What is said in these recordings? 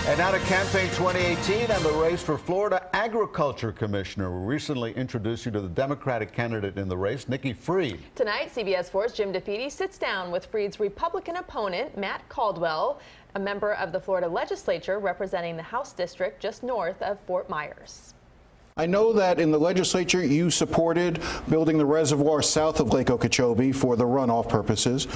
And now to Campaign 2018 and the race for Florida Agriculture Commissioner. We recently introduced you to the Democratic candidate in the race, Nikki Fried. Tonight, CBS 4's Jim DeFede sits down with Fried's Republican opponent, Matt Caldwell, a member of the Florida legislature representing the House district just north of Fort Myers. I know that in the legislature you supported building the reservoir south of Lake Okeechobee for the runoff purposes.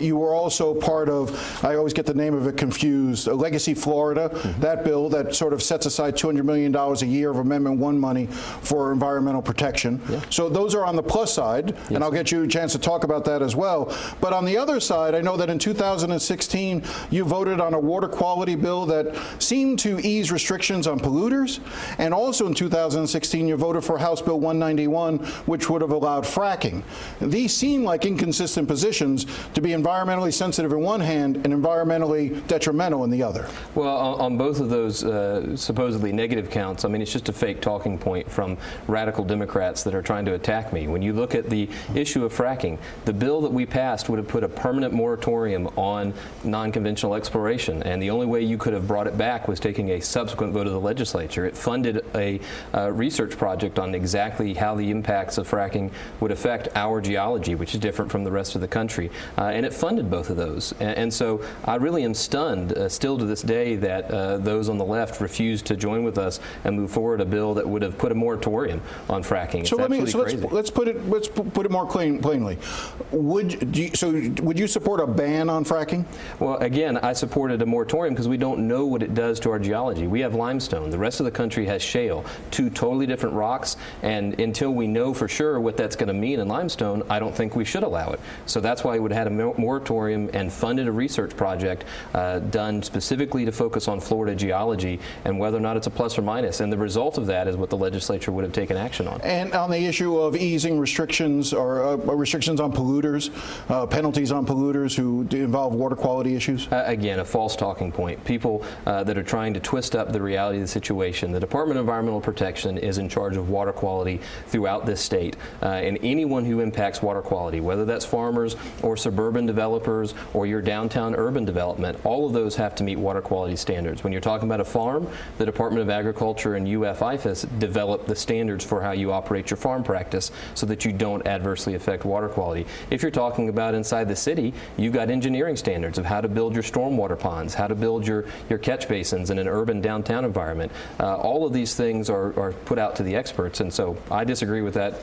You were also part of, I always get the name of it confused, Legacy Florida, that bill that sort of sets aside $200 million a year of Amendment 1 money for environmental protection. So those are on the plus side, and I'll get you a chance to talk about that as well. But on the other side, I know that in 2016 you voted on a water quality bill that seemed to ease restrictions on polluters, and also in 2016, you voted for House Bill 191, which would have allowed fracking. These seem like inconsistent positions to be environmentally sensitive in one hand and environmentally detrimental in the other. Well, on both of those supposedly negative counts, I mean, it's just a fake talking point from radical Democrats that are trying to attack me. When you look at the issue of fracking, the bill that we passed would have put a permanent moratorium on non-conventional exploration, and the only way you could have brought it back was taking a subsequent vote of the legislature. It funded a research project on exactly how the impacts of fracking would affect our geology, which is different from the rest of the country, and it funded both of those. And so I really am stunned still to this day that those on the left refused to join with us and move forward a bill that would have put a moratorium on fracking. So let's put it more plainly. Would you support a ban on fracking? Well, again, I supported a moratorium because we don't know what it does to our geology. We have limestone. The rest of the country has shale. Two totally different rocks, and until we know for sure what that's going to mean in limestone, I don't think we should allow it. So that's why we would have had a moratorium and funded a research project done specifically to focus on Florida geology and whether or not it's a plus or minus. And the result of that is what the legislature would have taken action on. And on the issue of easing restrictions or restrictions on polluters, penalties on polluters who involve water quality issues? Again, a false talking point. People that are trying to twist up the reality of the situation. The Department of Environmental Protection is in charge of water quality throughout this state, and anyone who impacts water quality, whether that's farmers or suburban developers or your downtown urban development, all of those have to meet water quality standards. When you're talking about a farm, the Department of Agriculture and UF-IFAS develop the standards for how you operate your farm practice so that you don't adversely affect water quality. If you're talking about inside the city, you've got engineering standards of how to build your stormwater ponds, how to build your catch basins in an urban downtown environment. All of these things are put out to the experts, and so I disagree with that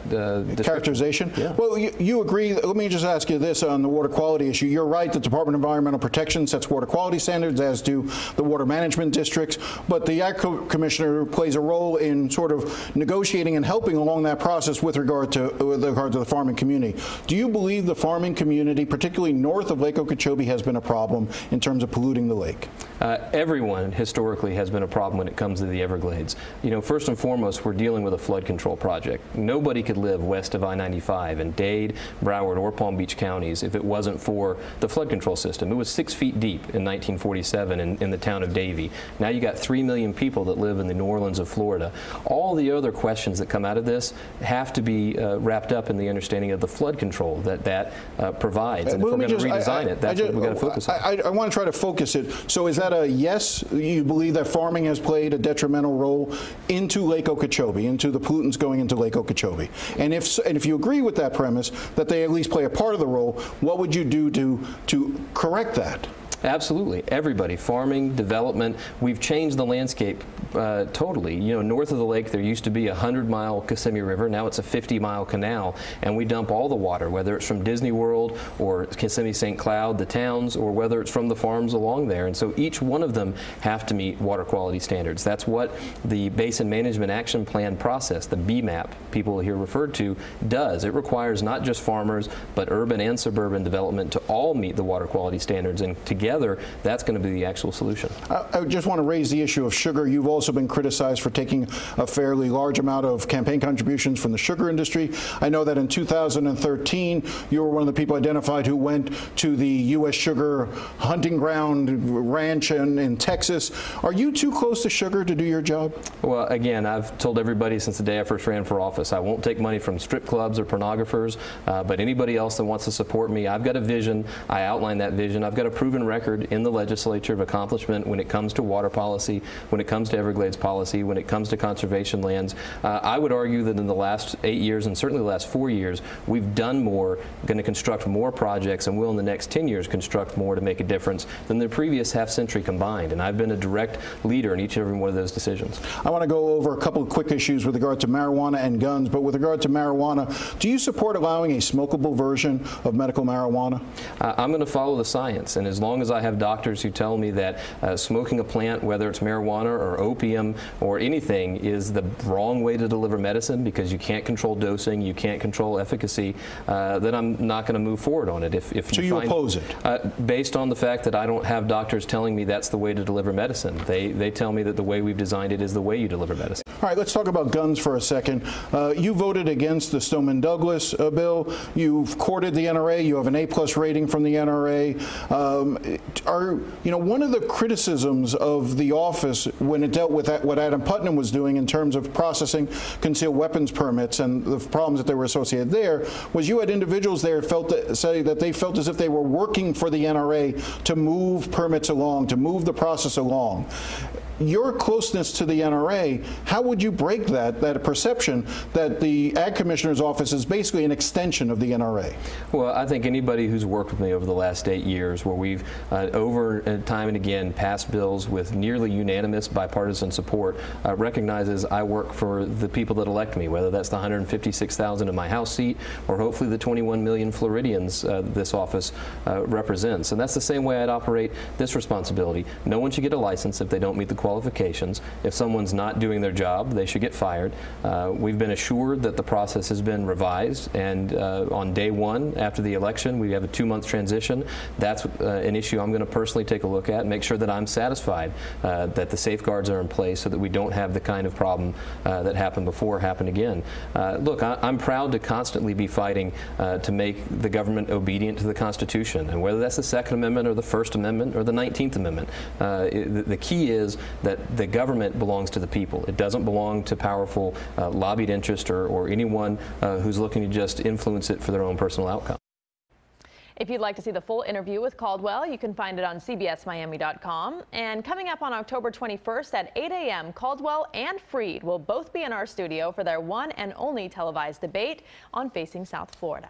characterization. Yeah. Well, you agree. Let me just ask you this on the water quality issue. You're right, the Department of Environmental Protection sets water quality standards, as do the water management districts, but the Ag Commissioner plays a role in sort of negotiating and helping along that process with regard to the farming community. Do you believe the farming community, particularly north of Lake Okeechobee, has been a problem in terms of polluting the lake? Everyone historically has been a problem when it comes to the Everglades. You know, first and foremost, we're dealing with a flood control project. Nobody could live west of I-95 in Dade, Broward, or Palm Beach counties if it wasn't for the flood control system. It was 6 feet deep in 1947 in the town of Davie. Now you got 3 million people that live in the New Orleans of Florida. All the other questions that come out of this have to be wrapped up in the understanding of the flood control that provides. And if we're going to redesign it, that's what we've got to focus on. I want to try to focus it. So is that a yes? You believe that farming has played a detrimental role into Lake Okeechobee, into the pollutants going into Lake Okeechobee? And if you agree with that premise, that they at least play a part of the role, what would you do to correct that? Absolutely. Everybody, farming, development, we've changed the landscape totally. You know, north of the lake there used to be a 100-mile Kissimmee River. Now it's a 50-mile canal, and we dump all the water, whether it's from Disney World or Kissimmee St. Cloud, the towns, or whether it's from the farms along there. And so each one of them have to meet water quality standards. That's what the Basin Management Action Plan process, the BMAP, people here referred to, does. It requires not just farmers, but urban and suburban development to all meet the water quality standards, and together that's going to be the actual solution. I just want to raise the issue of sugar. You've also been criticized for taking a fairly large amount of campaign contributions from the sugar industry. I know that in 2013 you were one of the people identified who went to the U.S. Sugar hunting ground ranch in Texas. Are you too close to sugar to do your job? Well, again, I've told everybody since the day I first ran for office, I won't take money from strip clubs or pornographers, but anybody else that wants to support me, I've got a vision. I outline that vision. I've got a proven record record in the legislature of accomplishment when it comes to water policy, when it comes to Everglades policy, when it comes to conservation lands. I would argue that in the last 8 years and certainly the last 4 years, we've done more, going to construct more projects, and will in the next 10 years construct more to make a difference than the previous half-century combined. And I've been a direct leader in each and every one of those decisions. I want to go over a couple of quick issues with regard to marijuana and guns, but with regard to marijuana, do you support allowing a smokable version of medical marijuana? I'm going to follow the science, and as long as I have doctors who tell me that smoking a plant, whether it's marijuana or opium or anything, is the wrong way to deliver medicine because you can't control dosing, you can't control efficacy, then I'm not going to move forward on it. So you oppose it? Based on the fact that I don't have doctors telling me that's the way to deliver medicine. They tell me that the way we've designed it is the way you deliver medicine. All right, let's talk about guns for a second. You voted against the Stoneman-Douglas bill. You've courted the NRA. You have an A+ rating from the NRA. One of the criticisms of the office when it dealt with what Adam Putnam was doing in terms of processing concealed weapons permits and the problems that they were associated there was you had individuals there say that they felt as if they were working for the NRA to move permits along, to move the process along. Your closeness to the NRA, how would you break that perception that the Ag Commissioner's office is basically an extension of the NRA? Well, I think anybody who's worked with me over the last 8 years, where we've over time and again passed bills with nearly unanimous bipartisan support, recognizes I work for the people that elect me, whether that's the 156,000 in my House seat or hopefully the 21 million Floridians this office represents. And that's the same way I'd operate this responsibility. No one should get a license if they don't meet the qualifications. If someone's not doing their job, they should get fired. We've been assured that the process has been revised, and on day one after the election, we have a 2-month transition. That's an issue I'm going to personally take a look at and make sure that I'm satisfied that the safeguards are in place so that we don't have the kind of problem that happened before happen again. Look, I'm proud to constantly be fighting to make the government obedient to the Constitution, and whether that's the Second Amendment or the First Amendment or the 19th Amendment, the key is that the government belongs to the people. It doesn't belong to powerful lobbied interest or anyone who's looking to just influence it for their own personal outcome. If you'd like to see the full interview with Caldwell, you can find it on CBSMiami.com. And coming up on October 21st at 8 a.m., Caldwell and Freed will both be in our studio for their one and only televised debate on Facing South Florida.